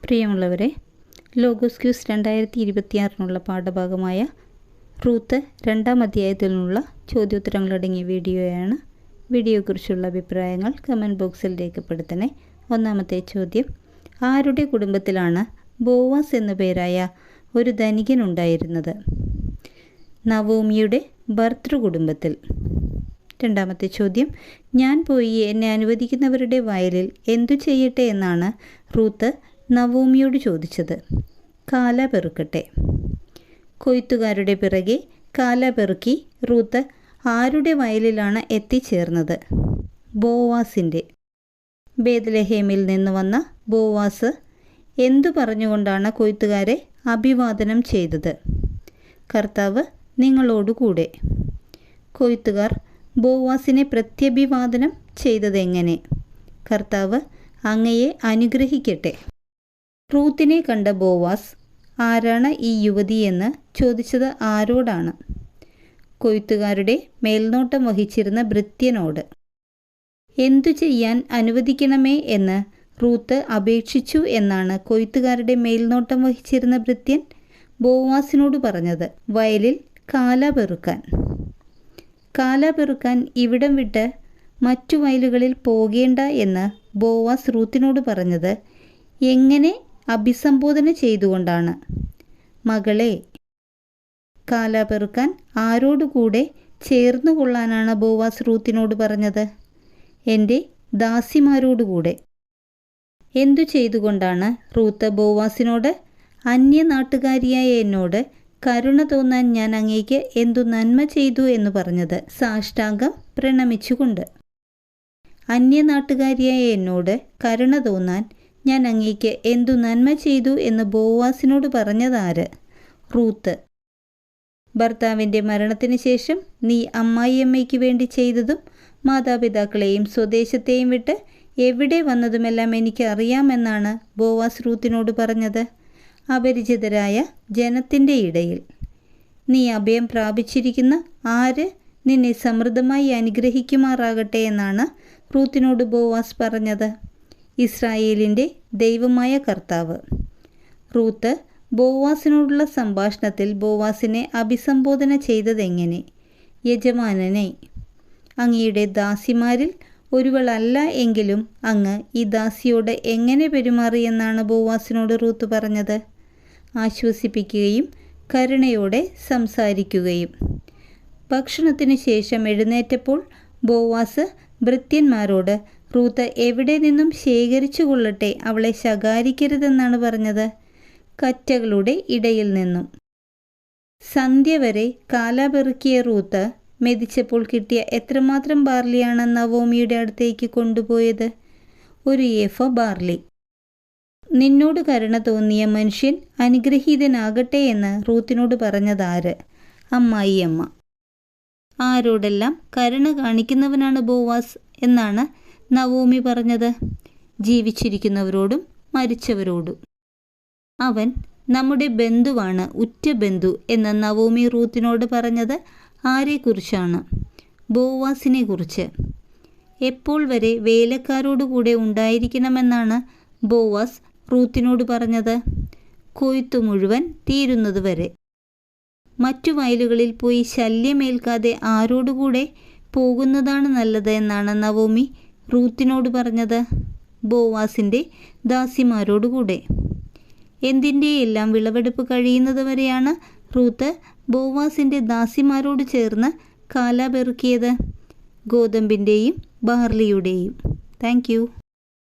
പ്രിയമുള്ളവരെ, logos quiz 2026 പാഠഭാഗമായ Ruth 2-ാം അധ്യായത്തിൽ നിന്നുള്ള ചോദ്യോത്തരങ്ങളടങ്ങിയ വീഡിയോയാണ്. വീഡിയോയെക്കുറിച്ചുള്ള അഭിപ്രായങ്ങൾ കമൻറ്റ് ബോക്സിൽ രേഖപ്പെടുത്തണേ. ഒന്നാമത്തെ ചോദ്യം: ആരുടെ കുടുംബത്തിലാണ് ബോവാസ് എന്നു പേരായ ഒരു ധനികനുണ്ടായിരുന്നത്? നവോമിയുടെ ഭർതൃകുടുംബത്തിൽ. രണ്ടാമത്തെ ചോദ്യം: ഞാൻ പോയി എന്നെ അനുവദിക്കുന്നവരുടെ വയലിൽ എന്തു ചെയ്യട്ടെ എന്നാണ് റൂത്ത് നവോമിയോട് ചോദിച്ചത്? കാല പെറുക്കട്ടെ. കൊയ്ത്തുകാരുടെ പിറകെ കാല പെറുക്കി റൂത്ത് ആരുടെ വയലിലാണ് എത്തിച്ചേർന്നത്? ബോവാസിൻ്റെ. ബേത്ലഹേമിൽ നിന്ന് വന്ന ബോവാസ് എന്തു പറഞ്ഞുകൊണ്ടാണ് കൊയ്ത്തുകാരെ അഭിവാദനം ചെയ്തത്? കർത്താവ് നിങ്ങളോടുകൂടെ. കൊയ്ത്തുകാർ ബോവാസിനെ പ്രത്യഭിവാദനം ചെയ്തതെങ്ങനെ? കർത്താവ് അങ്ങയെ അനുഗ്രഹിക്കട്ടെ. റൂത്തിനെ കണ്ട ബോവാസ് ആരാണ് ഈ യുവതിയെന്ന് ചോദിച്ചത് ആരോടാണ്? കൊയ്ത്തുകാരുടെ മേൽനോട്ടം വഹിച്ചിരുന്ന ഭൃത്യനോട്. എന്തു ചെയ്യാൻ അനുവദിക്കണമേ എന്ന് റൂത്ത് അപേക്ഷിച്ചു എന്നാണ് കൊയ്ത്തുകാരുടെ മേൽനോട്ടം വഹിച്ചിരുന്ന ഭൃത്യൻ ബോവാസിനോട് പറഞ്ഞത്? വയലിൽ കാല പെറുക്കാൻ. കാല പെറുക്കാൻ ഇവിടം വിട്ട് മറ്റു വയലുകളിൽ പോകേണ്ട എന്ന് ബോവാസ് റൂത്തിനോട് പറഞ്ഞത് എങ്ങനെ അഭിസംബോധന ചെയ്തുകൊണ്ടാണ്? മകളെ. കാല പെറുക്കാൻ ആരോടുകൂടെ ചേർന്നു കൊള്ളാനാണ് ബോവാസ് റൂത്തിനോട് പറഞ്ഞത്? എൻ്റെ ദാസിമാരോടുകൂടെ. എന്തു ചെയ്തുകൊണ്ടാണ് റൂത്ത് ബോവാസിനോട് അന്യനാട്ടുകാരിയായ എന്നോട് കരുണ തോന്നാൻ ഞാൻ അങ്ങേക്ക് എന്തു നന്മ ചെയ്തു എന്ന് പറഞ്ഞത്? സാഷ്ടാംഗം പ്രണമിച്ചുകൊണ്ട്. അന്യനാട്ടുകാരിയായ എന്നോട് കരുണ തോന്നാൻ ഞാൻ അങ്ങേക്ക് എന്തു നന്മ ചെയ്തു എന്ന് ബോവാസിനോട് പറഞ്ഞതാര്? റൂത്ത്. ഭർത്താവിൻ്റെ മരണത്തിന് ശേഷം നീ അമ്മായിയമ്മയ്ക്ക് വേണ്ടി ചെയ്തതും മാതാപിതാക്കളെയും സ്വദേശത്തെയും വിട്ട് എവിടെ വന്നതുമെല്ലാം എനിക്ക് അറിയാമെന്നാണ് ബോവാസ് റൂത്തിനോട് പറഞ്ഞത്. അപരിചിതരായ ജനത്തിൻ്റെ ഇടയിൽ നീ അഭയം പ്രാപിച്ചിരിക്കുന്ന ആര് നിന്നെ സമൃദ്ധമായി അനുഗ്രഹിക്കുമാറാകട്ടെ എന്നാണ് റൂത്തിനോട് ബോവാസ് പറഞ്ഞത്. ഇസ്രായേലിൻ്റെ ദൈവമായ കർത്താവ്. റൂത്ത് ബോവാസിനോടുള്ള സംഭാഷണത്തിൽ ബോവാസിനെ അഭിസംബോധന ചെയ്തതെങ്ങനെ? യജമാനനെ. അങ്ങയുടെ ദാസിമാരിൽ ഒരുവളല്ല എങ്കിലും അങ്ങ് ഈ ദാസിയോട് എങ്ങനെ പെരുമാറിയെന്നാണ് ബോവാസിനോട് റൂത്ത് പറഞ്ഞത്? ആശ്വസിപ്പിക്കുകയും കരുണയോടെ സംസാരിക്കുകയും. ഭക്ഷണത്തിന് ശേഷം എഴുന്നേറ്റപ്പോൾ ബോവാസ് ഭൃത്യന്മാരോട് റൂത്ത് എവിടെ നിന്നും ശേഖരിച്ചു കൊള്ളട്ടെ, അവളെ ശകാരിക്കരുതെന്നാണ് പറഞ്ഞത്? കറ്റകളുടെ ഇടയിൽ നിന്നും. സന്ധ്യ വരെ കാല പെറുക്കിയ റൂത്ത് മെതിച്ചപ്പോൾ കിട്ടിയ എത്രമാത്രം ബാർലിയാണ് നവോമിയുടെ അടുത്തേക്ക് കൊണ്ടുപോയത്? 1 ഏഫ ബാർലി. നിന്നോട് കരുണ തോന്നിയ മനുഷ്യൻ അനുഗ്രഹീതനാകട്ടെ എന്ന് റൂത്തിനോട് പറഞ്ഞതാര്? അമ്മായിയമ്മ. ആരോടെല്ലാം കരുണ കാണിക്കുന്നവനാണ് ബോവാസ് എന്നാണ് നവോമി പറഞ്ഞത്? ജീവിച്ചിരിക്കുന്നവരോടും മരിച്ചവരോടും. അവൻ നമ്മുടെ ബന്ധുവാണ്, ഉറ്റ ബന്ധു എന്ന് നവോമി റൂത്തിനോട് പറഞ്ഞത് ആരെക്കുറിച്ചാണ്? ബോവാസിനെ കുറിച്ച്. എപ്പോൾ വരെ വേലക്കാരോടുകൂടെ ഉണ്ടായിരിക്കണമെന്നാണ് ബോവാസ് റൂത്തിനോട് പറഞ്ഞത്? കൊയ്ത്തു മുഴുവൻ തീരുന്നതുവരെ. മറ്റു വയലുകളിൽ പോയി ശല്യമേൽക്കാതെ ആരോടുകൂടെ പോകുന്നതാണ് നല്ലത് എന്നാണ് നവോമി റൂത്തിനോട് പറഞ്ഞത്? ബോവാസിൻ്റെ ദാസിമാരോടുകൂടെ. എന്തിൻ്റെയെല്ലാം വിളവെടുപ്പ് കഴിയുന്നത് വരെയാണ് റൂത്ത് ബോവാസിൻ്റെ ദാസിമാരോട് ചേർന്ന് കാല പെറുക്കിയത്? ഗോതമ്പിൻ്റെയും ബാർലിയുടെയും. Thank you.